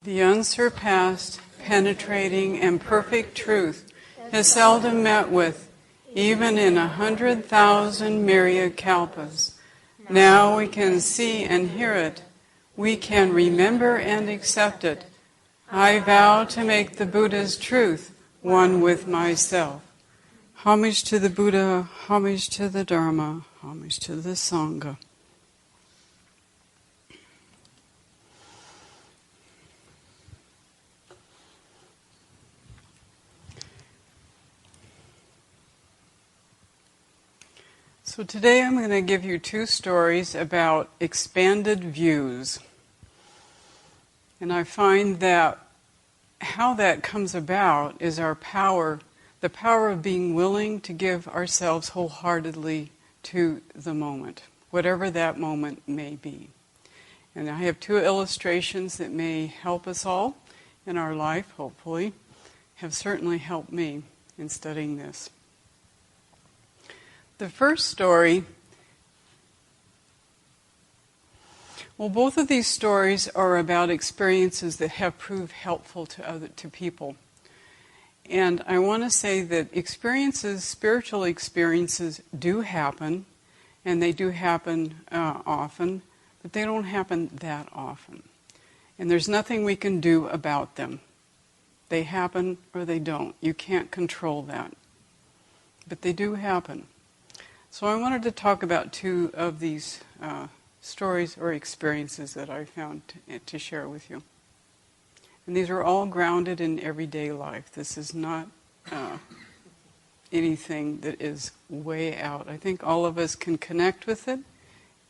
The unsurpassed, penetrating, and perfect truth is seldom met with, even in 100,000 myriad kalpas. Now we can see and hear it. We can remember and accept it. I vow to make the Buddha's truth one with myself. Homage to the Buddha, homage to the Dharma, homage to the Sangha. So today I'm going to give you two stories about expanded views. And I find that how that comes about is our power, the power of being willing to give ourselves wholeheartedly to the moment, whatever that moment may be. And I have two illustrations that may help us all in our life, hopefully, have certainly helped me in studying this. The first story, well, both of these stories are about experiences that have proved helpful to people. And I want to say that experiences, spiritual experiences, do happen, and they do happen often, but they don't happen that often. And there's nothing we can do about them. They happen or they don't. You can't control that. But they do happen. So I wanted to talk about two of these stories or experiences that I found to share with you. And these are all grounded in everyday life. This is not anything that is way out. I think all of us can connect with it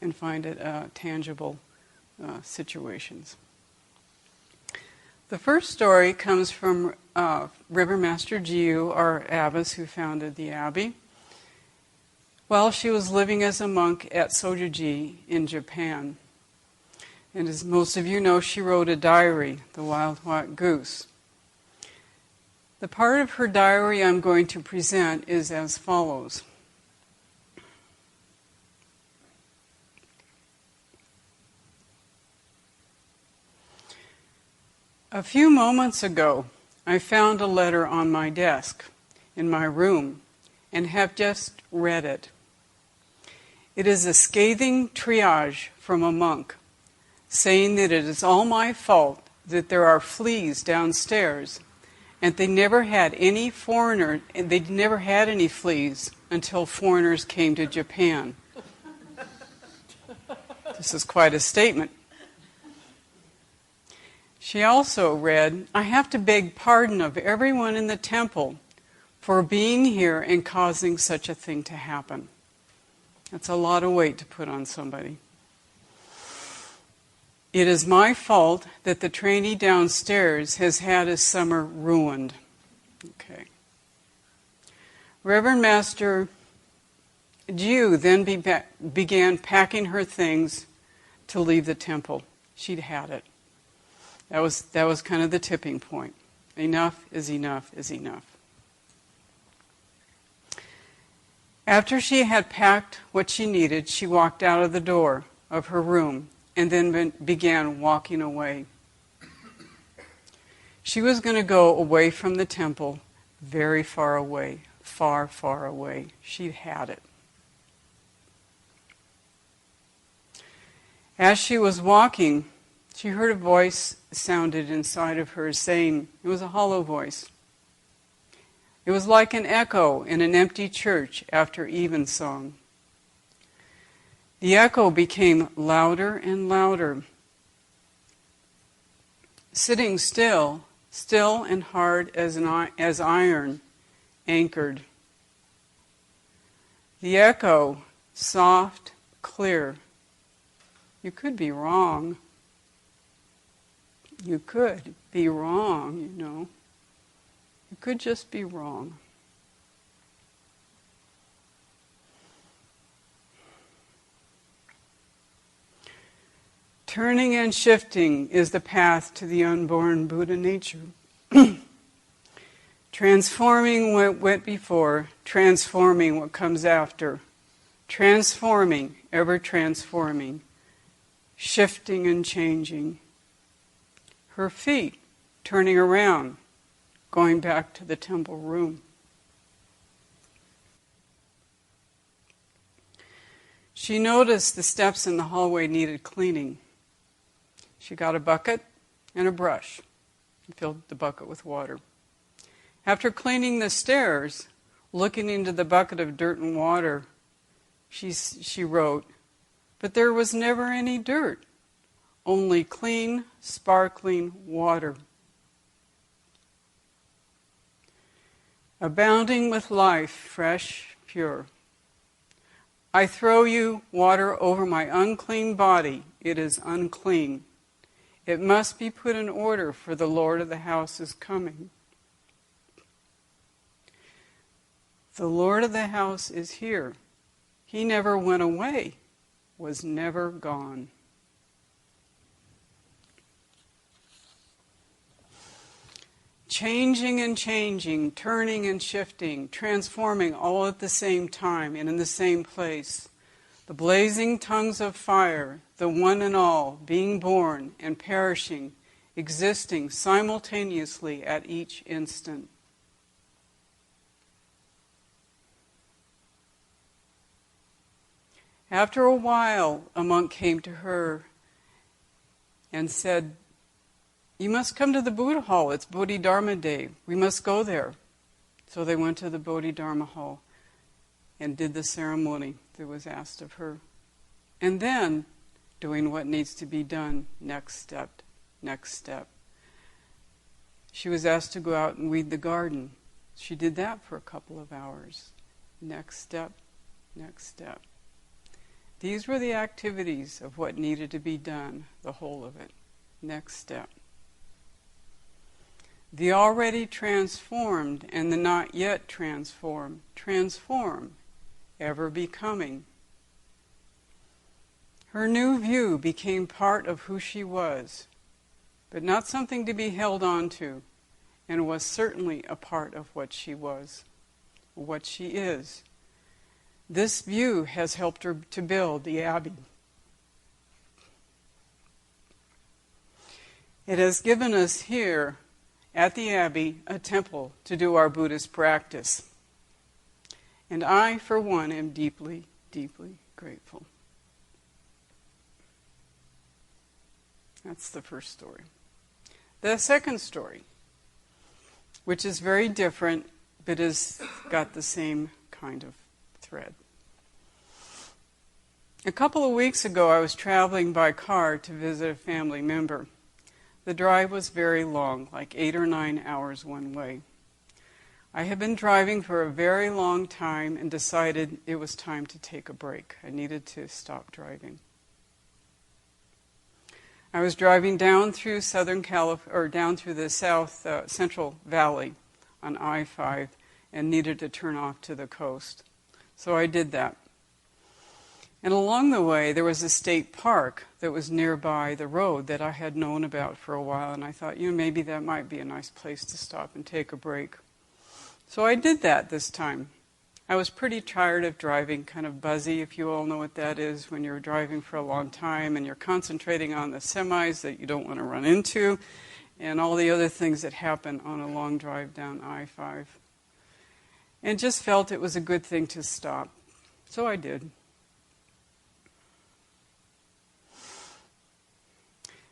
and find it tangible situations. The first story comes from Reverend Master Jiyu, our abbess who founded the Abbey. While she was living as a monk at Sojoji in Japan. And as most of you know, she wrote a diary, The Wild White Goose. The part of her diary I'm going to present is as follows. A few moments ago, I found a letter on my desk in my room and have just read it. It is a scathing triage from a monk, saying that it is all my fault that there are fleas downstairs, and they never had any fleas until foreigners came to Japan. This is quite a statement. She also read, I have to beg pardon of everyone in the temple for being here and causing such a thing to happen. That's a lot of weight to put on somebody. It is my fault that the trainee downstairs has had his summer ruined. Okay. Reverend Master Jiyu then began packing her things to leave the temple. She'd had it. That was kind of the tipping point. Enough is enough is enough. After she had packed what she needed, she walked out of the door of her room and then began walking away. She was going to go away from the temple, very far away, far, far away. She'd had it. As she was walking, she heard a voice sounded inside of her saying, it was a hollow voice. It was like an echo in an empty church after evensong. The echo became louder and louder. Sitting still and hard as iron, anchored. The echo, soft, clear. You could be wrong. You could be wrong, you know. You could just be wrong. Turning and shifting is the path to the unborn Buddha nature. Transforming what went before, transforming what comes after. Transforming, ever transforming. Shifting and changing. her feet turning around, going back to the temple room. She noticed the steps in the hallway needed cleaning. She got a bucket and a brush and filled the bucket with water. After cleaning the stairs, looking into the bucket of dirt and water, she wrote, "But there was never any dirt, only clean, sparkling water. Abounding with life, fresh, pure. I throw you water over my unclean body. It is unclean. It must be put in order, for the Lord of the house is coming." The Lord of the house is here. He never went away, was never gone. Changing and changing, turning and shifting, transforming all at the same time and in the same place. The blazing tongues of fire, the one and all, being born and perishing, existing simultaneously at each instant. After a while, a monk came to her and said, "You must come to the Buddha Hall. It's Bodhidharma Day. We must go there." So they went to the Bodhidharma Hall and did the ceremony that was asked of her. And then, doing what needs to be done, next step, next step. She was asked to go out and weed the garden. She did that for a couple of hours. Next step, next step. These were the activities of what needed to be done, the whole of it. Next step. The already transformed and the not yet transformed, transform, ever becoming. Her new view became part of who she was, but not something to be held on to, and was certainly a part of what she was, what she is. This view has helped her to build the Abbey. It has given us here at the Abbey a temple to do our Buddhist practice. And I, for one, am deeply, deeply grateful. That's the first story. The second story, which is very different, but has got the same kind of thread. A couple of weeks ago, I was traveling by car to visit a family member. The drive was very long, like 8 or 9 hours one way. I had been driving for a very long time and decided it was time to take a break. I needed to stop driving. I was driving down through down through the South Central Valley on I-5 and needed to turn off to the coast. So I did that. And along the way, there was a state park that was nearby the road that I had known about for a while, and I thought, maybe that might be a nice place to stop and take a break. So I did that this time. I was pretty tired of driving, kind of buzzy, if you all know what that is, when you're driving for a long time and you're concentrating on the semis that you don't want to run into, and all the other things that happen on a long drive down I-5. And just felt it was a good thing to stop. So I did.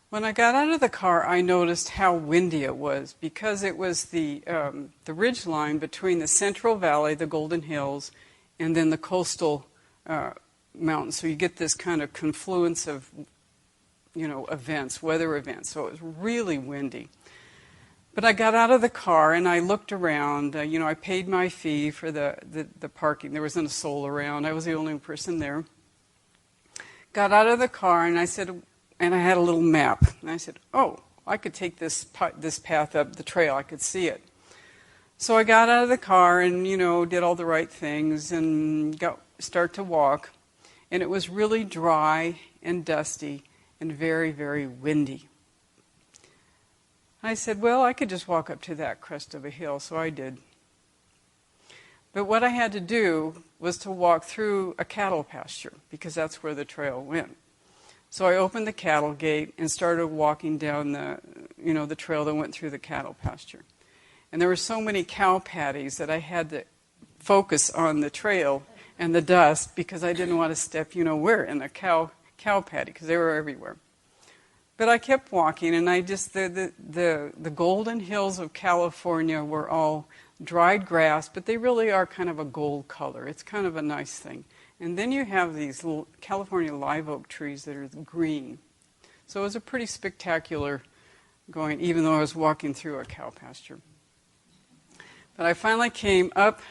When I got out of the car, I noticed how windy it was, because it was the ridge line between the Central Valley, the Golden Hills, and then the coastal mountains. So you get this kind of confluence of, events, weather events. So it was really windy. But I got out of the car and I looked around. I paid my fee for the parking. There wasn't a soul around. I was the only person there. Got out of the car and I said, and I had a little map. And I said, I could take this path up the trail. I could see it. So I got out of the car and, did all the right things and start to walk. And it was really dry and dusty and very, very windy. I said, I could just walk up to that crest of a hill. So I did. But what I had to do was to walk through a cattle pasture, because that's where the trail went. So I opened the cattle gate and started walking down the trail that went through the cattle pasture. And there were so many cow patties that I had to focus on the trail and the dust because I didn't want to step, where, in a cow patty, because they were everywhere. But I kept walking, and the golden hills of California were all dried grass, but they really are kind of a gold color. It's kind of a nice thing. And then you have these little California live oak trees that are green. So it was a pretty spectacular going, even though I was walking through a cow pasture. But I finally came up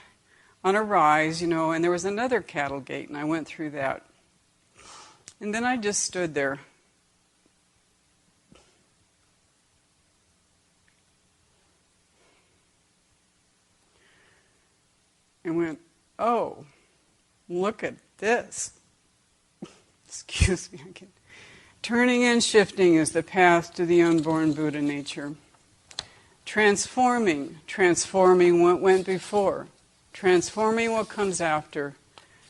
on a rise, and there was another cattle gate, and I went through that. And then I just stood there. And went, oh, look at this. Excuse me again. Turning and shifting is the path to the unborn Buddha nature. Transforming what went before. Transforming what comes after.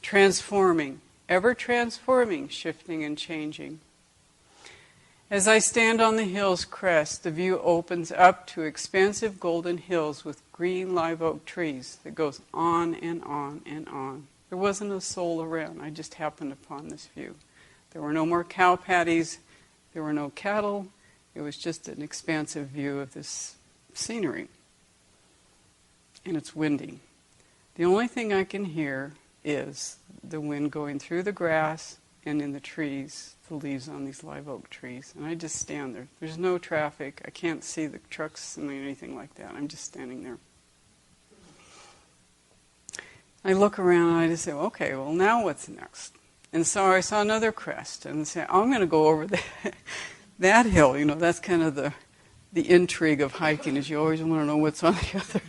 Transforming, ever transforming, shifting and changing. As I stand on the hill's crest, the view opens up to expansive golden hills with green live oak trees that goes on and on and on. There wasn't a soul around. I just happened upon this view. There were no more cow patties. There were no cattle. It was just an expansive view of this scenery. And it's windy. The only thing I can hear is the wind going through the grass and in the trees, the leaves on these live oak trees. And I just stand there. There's no traffic. I can't see the trucks and anything like that. I'm just standing there. I look around and I just say, okay, well, now what's next? And so I saw another crest and say, I'm going to go over that hill. That's kind of the intrigue of hiking, is you always want to know what's on the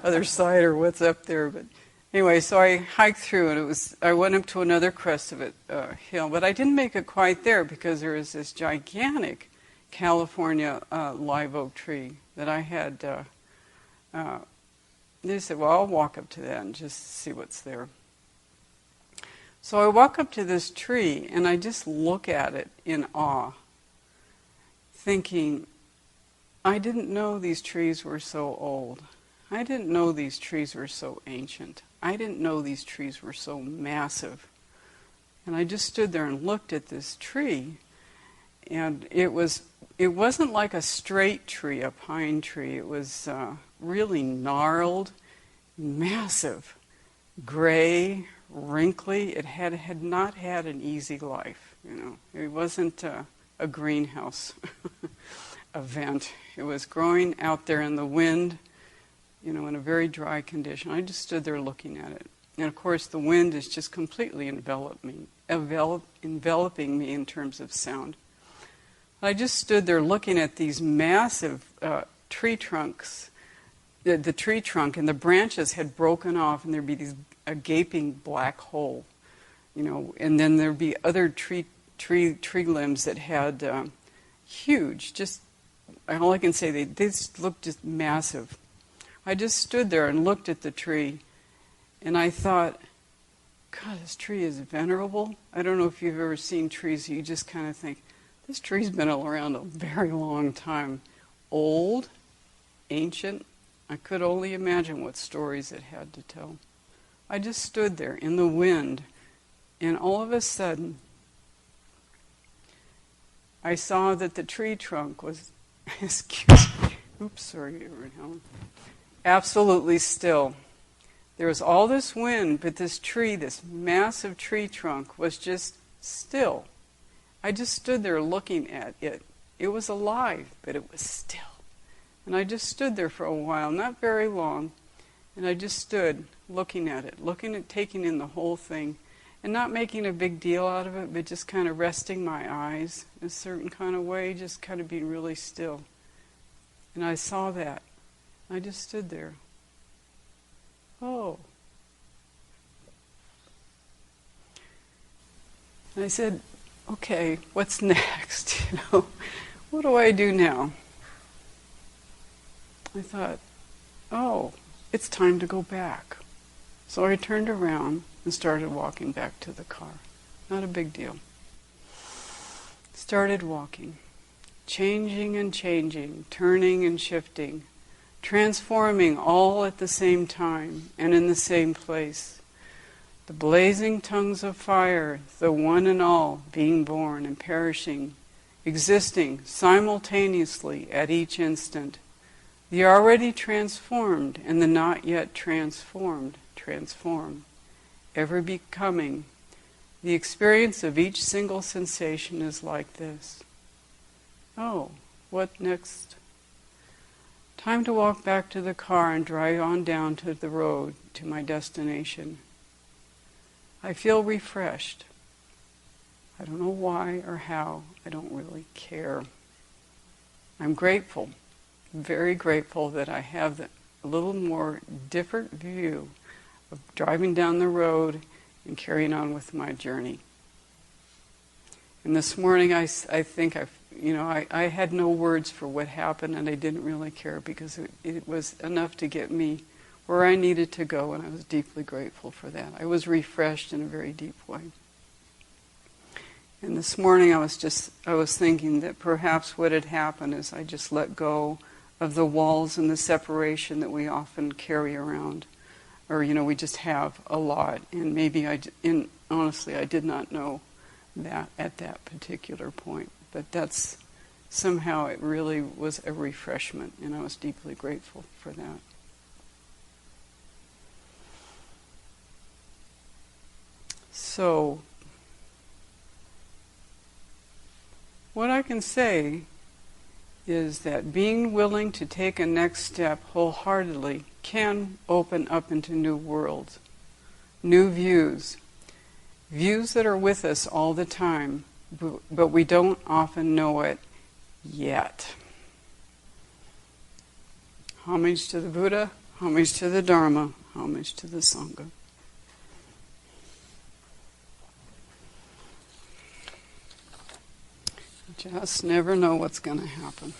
other side or what's up there. But anyway, so I hiked through, and I went up to another crest of a hill, but I didn't make it quite there because there was this gigantic California live oak tree that I had. They said, well, I'll walk up to that and just see what's there. So I walk up to this tree, and I just look at it in awe, thinking, I didn't know these trees were so old. I didn't know these trees were so ancient. I didn't know these trees were so massive. And I just stood there and looked at this tree, and it wasn't like a straight tree, a pine tree. It was really gnarled, massive, gray, wrinkly. It had not had an easy life. It wasn't a greenhouse event. It was growing out there in the wind, in a very dry condition. I just stood there looking at it. And of course the wind is just completely enveloping me in terms of sound. I just stood there looking at these massive tree trunks, the tree trunk, and the branches had broken off, and there'd be a gaping black hole, and then there'd be other tree limbs that had huge, just, all I can say, they just looked just massive. I just stood there and looked at the tree, and I thought, God, this tree is venerable. I don't know if you've ever seen trees, you just kind of think, this tree's been around a very long time. Old, ancient. I could only imagine what stories it had to tell. I just stood there in the wind, and all of a sudden, I saw that the tree trunk was, absolutely still. There was all this wind, but this tree, this massive tree trunk, was just still. I just stood there looking at it. It was alive, but it was still. And I just stood there for a while, not very long, and I just stood looking at it, taking in the whole thing, and not making a big deal out of it, but just kind of resting my eyes in a certain kind of way, just kind of being really still. And I saw that. I just stood there. Oh. And I said, okay, what's next? What do I do now? I thought, oh, it's time to go back. So I turned around and started walking back to the car. Not a big deal. started walking, changing and changing, turning and shifting, transforming all at the same time and in the same place. The blazing tongues of fire, the one and all, being born and perishing, existing simultaneously at each instant. The already transformed and the not yet transformed transform, ever becoming. The experience of each single sensation is like this. Oh, what next? Time to walk back to the car and drive on down to the road to my destination. I feel refreshed. I don't know why or how. I don't really care. I'm grateful, very grateful that I have a little more different view of driving down the road and carrying on with my journey. And this morning I think I had no words for what happened, and I didn't really care because it was enough to get me where I needed to go, and I was deeply grateful for that. I was refreshed in a very deep way. And this morning I was thinking that perhaps what had happened is I just let go of the walls and the separation that we often carry around, or we just have a lot. And maybe honestly I did not know that at that particular point, but that's somehow it really was a refreshment, and I was deeply grateful for that. So, what I can say is that being willing to take a next step wholeheartedly can open up into new worlds, new views that are with us all the time, but we don't often know it yet. Homage to the Buddha, homage to the Dharma, homage to the Sangha. Just never know what's going to happen.